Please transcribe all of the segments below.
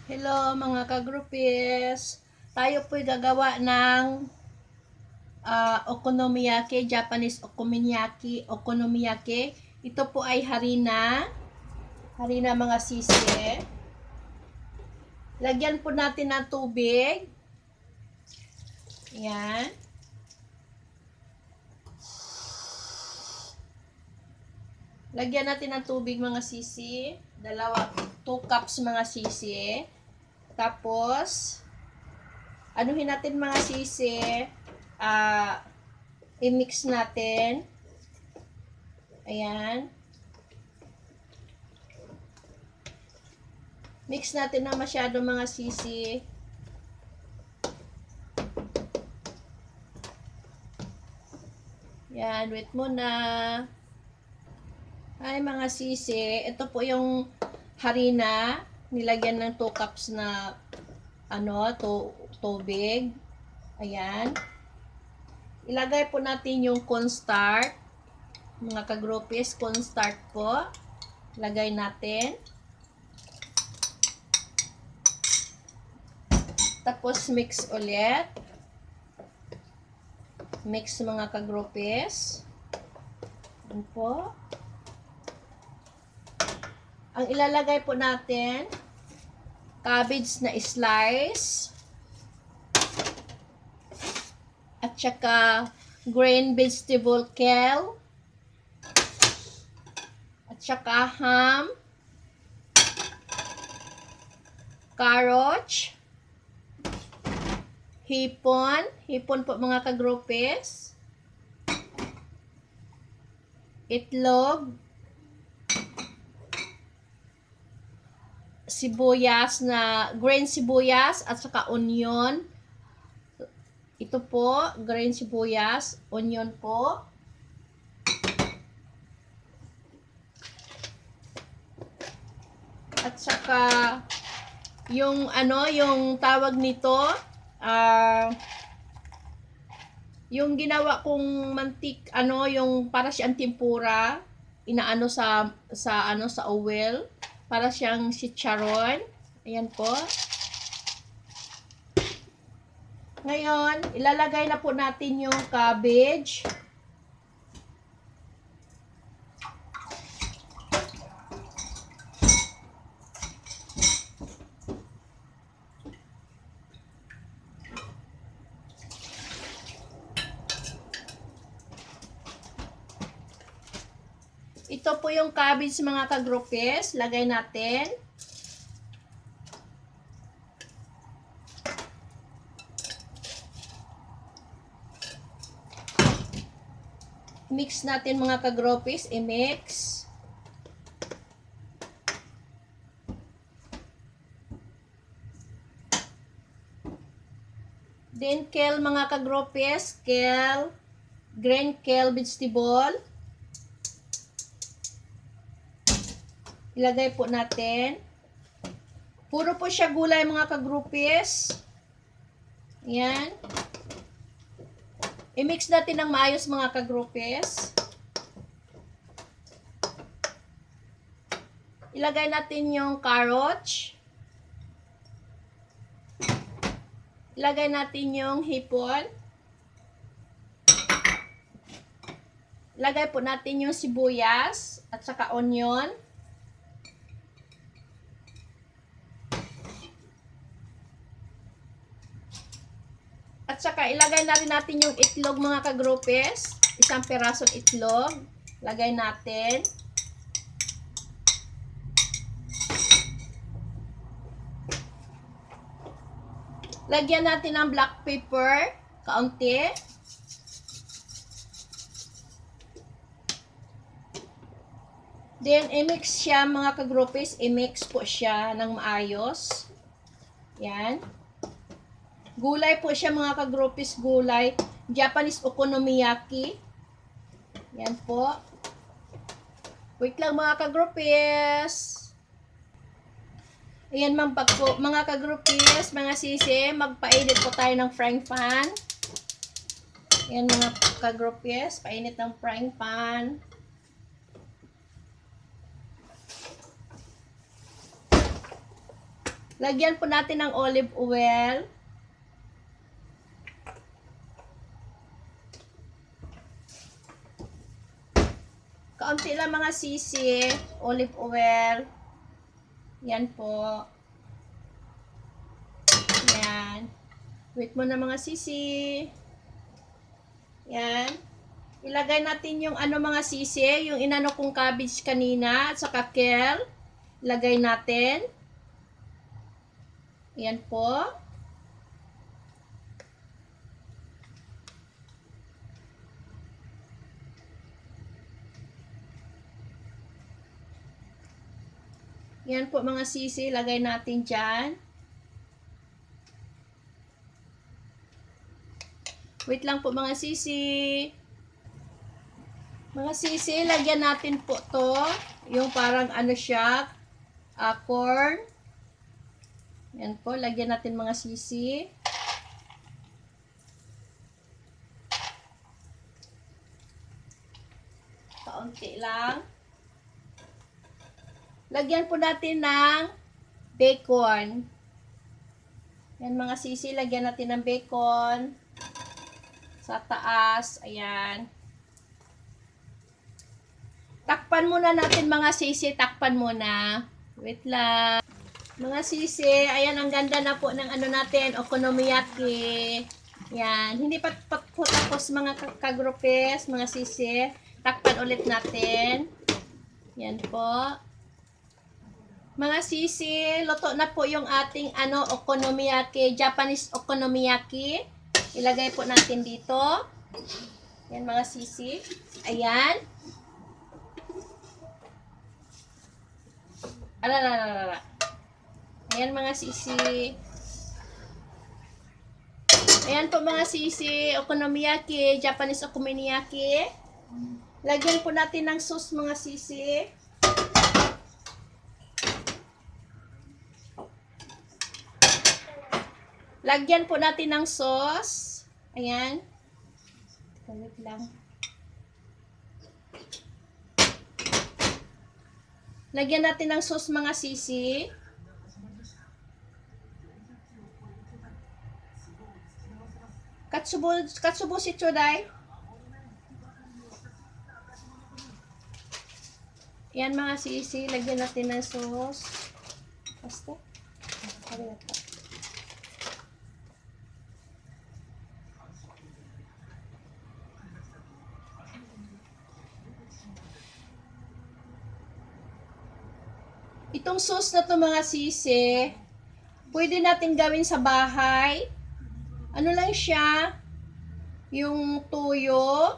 Hello mga ka-groupies! Tayo po'y gagawa ng okonomiyaki, Japanese okonomiyaki. Ito po ay harina mga sisi. Lagyan po natin ng tubig. Ayan. Lagyan natin ng tubig mga sisi. 2 cups mga sisi. Tapos, anuhin natin mga sisi, i-mix natin. Ayan. Mix natin na masyado mga sisi. Yan, wait muna. Ay mga sisi, ito po yung harina. Nilagyan ng 2 cups na tubig. Ayan. Ilagay po natin yung cornstarch. Mga ka-groupies, cornstarch po. Lagay natin. Tapos mix ulit. Mix mga ka-groupies. Yan po. Ang ilalagay po natin, cabbage na slice. At saka green vegetable kale. At saka ham. Carrots. Hipon. Hipon po mga ka-groupies. Itlog. Sibuyas na green sibuyas at saka onion. Ito po, green sibuyas, onion po. At saka yung yung tawag nito, yung ginawa kong mantik, yung para siyang tempura, inaano sa oil, para siyang chicharon. Ayan po. Ngayon, ilalagay na po natin yung cabbage. Ito po yung cabbage mga ka-groupies. Lagay natin. Mix natin mga ka-groupies. I-mix. Then kale mga ka-groupies. Kale. Green kale vegetable. Ilagay po natin. Puro po siya gulay mga ka-groupies. Ayan. I-mix natin ng maayos mga ka-groupies. Ilagay natin yung carrots. Ilagay natin yung hipon. Ilagay po natin yung sibuyas at saka onion. At saka ilagay na rin natin yung itlog mga ka-groupies. Isang pirasong itlog. Lagay natin. Lagyan natin ng black pepper. Kaunti. Then, i-mix siya mga ka-groupies. I-mix po siya ng maayos. Yan. Gulay po siya mga ka-groupies, gulay. Japanese okonomiyaki. Yan po. Wait lang mga ka-groupies. Ayan mga ka-groupies, mga sisi, magpainit po tayo ng frying pan. Ayan mga ka-groupies, painit ng frying pan. Lagyan po natin ng olive oil. Kaunti lang mga sisi, olive oil. Yan po. Yan. Wait mo na mga sisi. Yan. Ilagay natin yung ano mga sisi, yung inano kong cabbage kanina at saka kale. Ilagay natin. Yan po. Yan po mga sisi, lagay natin dyan. Wait lang po mga sisi. Mga sisi, lagyan natin po to. Yung parang ano siya, corn. Yan po, lagyan natin mga sisi. Kaunti lang. Lagyan po natin ng bacon. Yan mga sisi, lagyan natin ng bacon. Sa taas, ayan. Takpan muna natin mga sisi, takpan muna. Wait lang. Mga sisi, ayan ang ganda na po ng ano natin, okonomiyaki. Yan, hindi pa po tapos mga kagropes, mga sisi. Takpan ulit natin. Yan po. Mga sisi, luto na po yung ating okonomiyaki, Japanese okonomiyaki. Ilagay po natin dito. Yan mga sisi. Ayan. Alalala. Ayan mga sisi. Ayan po mga sisi, okonomiyaki, Japanese okonomiyaki. Lagyan po natin ng sauce mga sisi. Lagyan po natin ng sauce. Ayan. Wait lang. Lagyan natin ng sauce mga sisi. Katsubo si Choday. Ayan mga sisi. Lagyan natin ng sauce. Basta. Arigato. Itong sauce na to mga sisi, pwede natin gawin sa bahay. Ano lang siya, yung tuyo,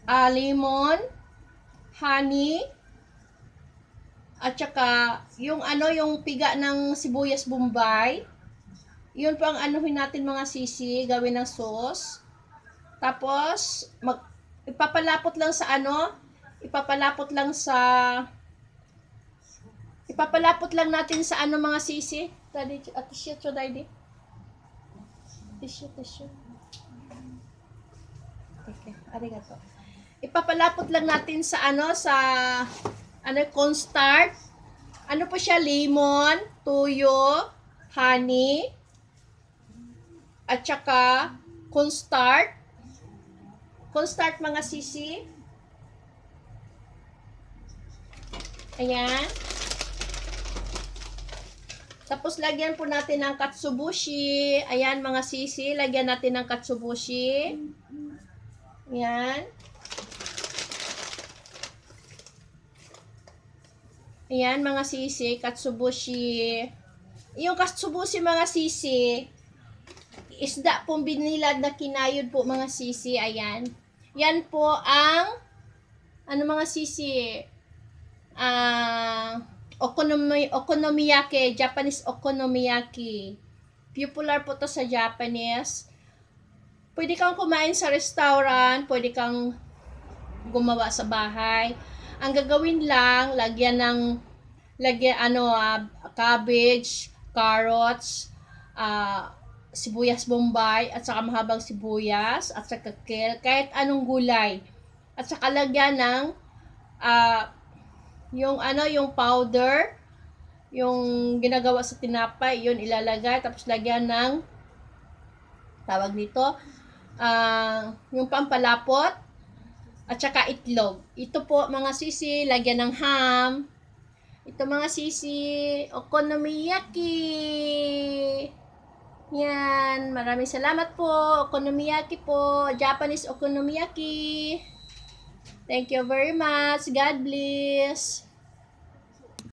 lemon, honey, at saka yung yung piga ng sibuyas Bombay. Yun po ang anuhin natin mga sisi, gawin ng sauce. Tapos, ipapalapot lang sa ipapalapot lang natin sa mga sisi. Daddy, tissue to daddy. Tissue. Okay, arigato. Ipapalapot lang natin sa cornstarch. Ano po siya, lemon, tuyo, honey, at saka cornstarch. Cornstarch mga sisi. Ayan. Tapos, lagyan po natin ng katsubushi. Ayan, mga sisi. Lagyan natin ng katsubushi. Ayan. Ayan, mga sisi. Katsubushi. Yung katsubushi, mga sisi, isda pong binilad na kinayod po, mga sisi. Ayan. Yan po ang mga sisi, okonomiyaki, Japanese okonomiyaki. Popular po to sa Japanese. Pwede kang kumain sa restaurant, pwede kang gumawa sa bahay. Ang gagawin lang, lagyan cabbage, carrots, sibuyas Bombay, at saka mahabang sibuyas, at saka kale, kahit anong gulay. At saka lagyan ng yung powder yung ginagawa sa tinapay, yun ilalagay. Tapos lagyan ng, tawag nito, yung pampalapot, at saka itlog. Ito po mga sisi, lagyan ng ham. Ito mga sisi, okonomiyaki. Yan, maraming salamat po. Okonomiyaki po, Japanese okonomiyaki. Thank you very much. God bless.